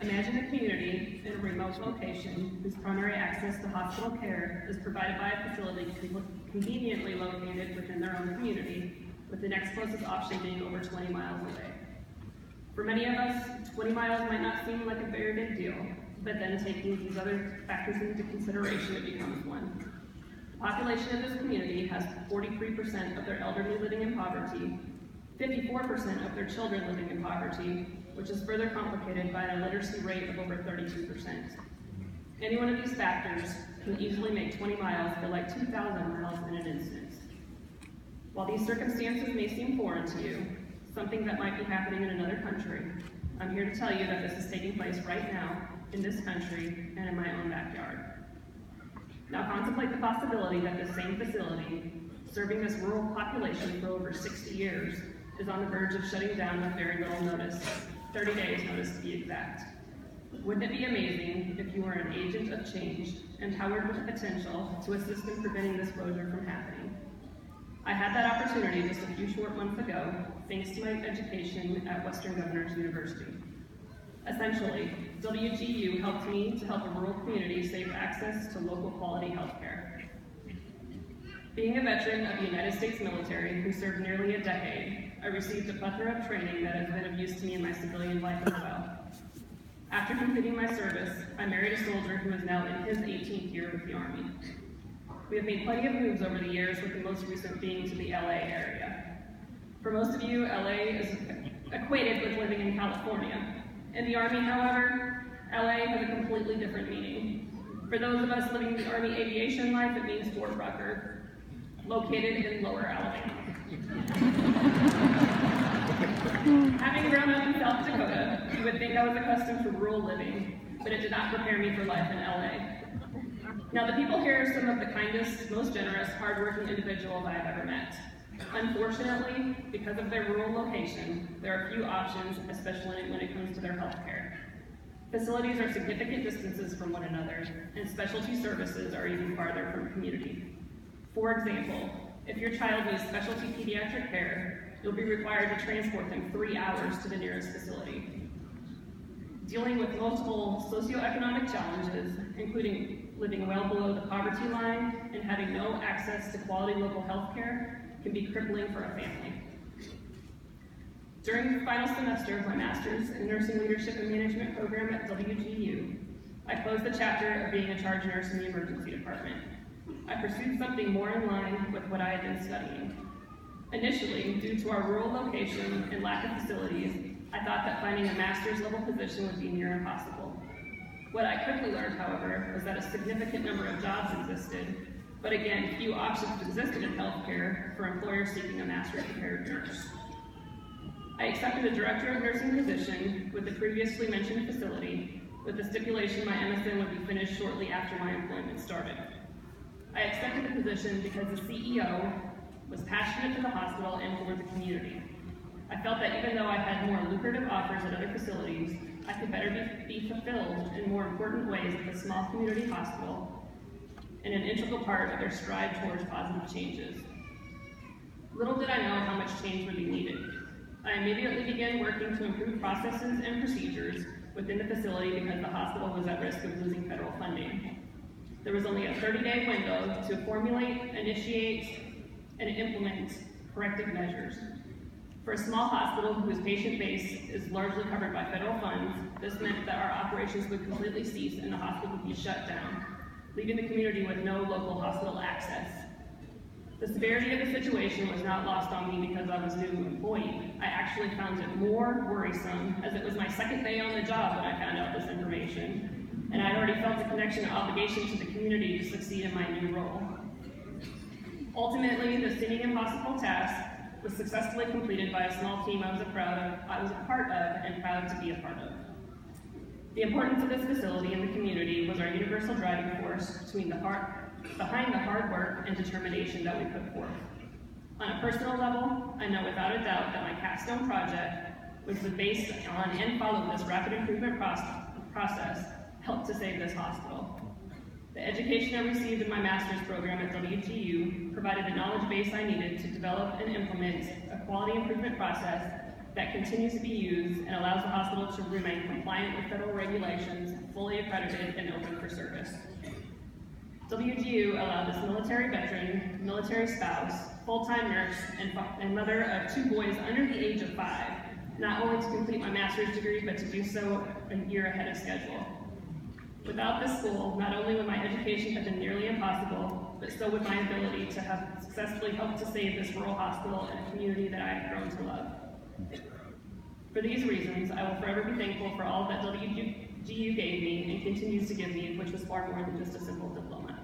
Imagine a community in a remote location whose primary access to hospital care is provided by a facility conveniently located within their own community, with the next closest option being over 20 miles away. For many of us, 20 miles might not seem like a very big deal, but then taking these other factors into consideration, it becomes one. The population of this community has 43% of their elderly living in poverty, 54% of their children living in poverty, which is further complicated by an illiteracy rate of over 32%. Any one of these factors can easily make 20 miles feel like 2,000 miles in an instant. While these circumstances may seem foreign to you, something that might be happening in another country, I'm here to tell you that this is taking place right now in this country and in my own backyard. Now contemplate the possibility that this same facility, serving this rural population for over 60 years, is on the verge of shutting down with very little notice, 30 days notice to be exact. Wouldn't it be amazing if you were an agent of change, empowered with the potential to assist in preventing this closure from happening? I had that opportunity just a few short months ago, thanks to my education at Western Governors University. Essentially, WGU helped me to help a rural community save access to local quality health care. Being a veteran of the United States military who served nearly a decade, I received a plethora of training that has been of use to me in my civilian life as well. After completing my service, I married a soldier who is now in his 18th year with the Army. We have made plenty of moves over the years, with the most recent being to the LA area. For most of you, LA is equated with living in California. In the Army, however, LA has a completely different meaning. For those of us living the Army aviation life, it means Fort Rucker, located in Lower Alabama. Having grown up in South Dakota, you would think I was accustomed to rural living, but it did not prepare me for life in LA. Now, the people here are some of the kindest, most generous, hardworking individuals I have ever met. Unfortunately, because of their rural location, there are few options, especially when it comes to their health care. Facilities are significant distances from one another, and specialty services are even farther from community. For example, if your child needs specialty pediatric care, you'll be required to transport them 3 hours to the nearest facility. Dealing with multiple socioeconomic challenges, including living well below the poverty line and having no access to quality local health care, can be crippling for a family. During the final semester of my Master's in Nursing Leadership and Management program at WGU, I closed the chapter of being a charge nurse in the emergency department. I pursued something more in line with what I had been studying. Initially, due to our rural location and lack of facilities, I thought that finding a master's level position would be near impossible. What I quickly learned, however, was that a significant number of jobs existed, but again, few options existed in healthcare for employers seeking a master's prepared nurse. I accepted a director of nursing position with the previously mentioned facility, with the stipulation my MSN would be finished shortly after my employment started. I accepted the position because the CEO was passionate for the hospital and for the community. I felt that even though I had more lucrative offers at other facilities, I could better be fulfilled in more important ways at the small community hospital and an integral part of their stride towards positive changes. Little did I know how much change would be needed. I immediately began working to improve processes and procedures within the facility because the hospital was at risk of losing federal funding. There was only a 30-day window to formulate, initiate, and implement corrective measures. For a small hospital whose patient base is largely covered by federal funds, this meant that our operations would completely cease and the hospital would be shut down, leaving the community with no local hospital access. The severity of the situation was not lost on me because I was new employee. I actually found it more worrisome, as it was my second day on the job when I found out this information, and I'd already felt a connection and obligation to the community to succeed in my new role. Ultimately, the seeming impossible task was successfully completed by a small team I was a part of and proud to be a part of. The importance of this facility in the community was our universal driving force behind the hard work and determination that we put forth. On a personal level, I know without a doubt that my capstone project, which was based on and followed this rapid improvement process, helped to save this hospital. The education I received in my master's program at WGU provided the knowledge base I needed to develop and implement a quality improvement process that continues to be used and allows the hospital to remain compliant with federal regulations, fully accredited, and open for service. WGU allowed this military veteran, military spouse, full-time nurse, and mother of 2 boys under the age of 5, not only to complete my master's degree, but to do so a year ahead of schedule. Without this school, not only would my education have been nearly impossible, but so would my ability to have successfully helped to save this rural hospital and a community that I have grown to love. For these reasons, I will forever be thankful for all that WGU gave me and continues to give me, which was far more than just a simple diploma.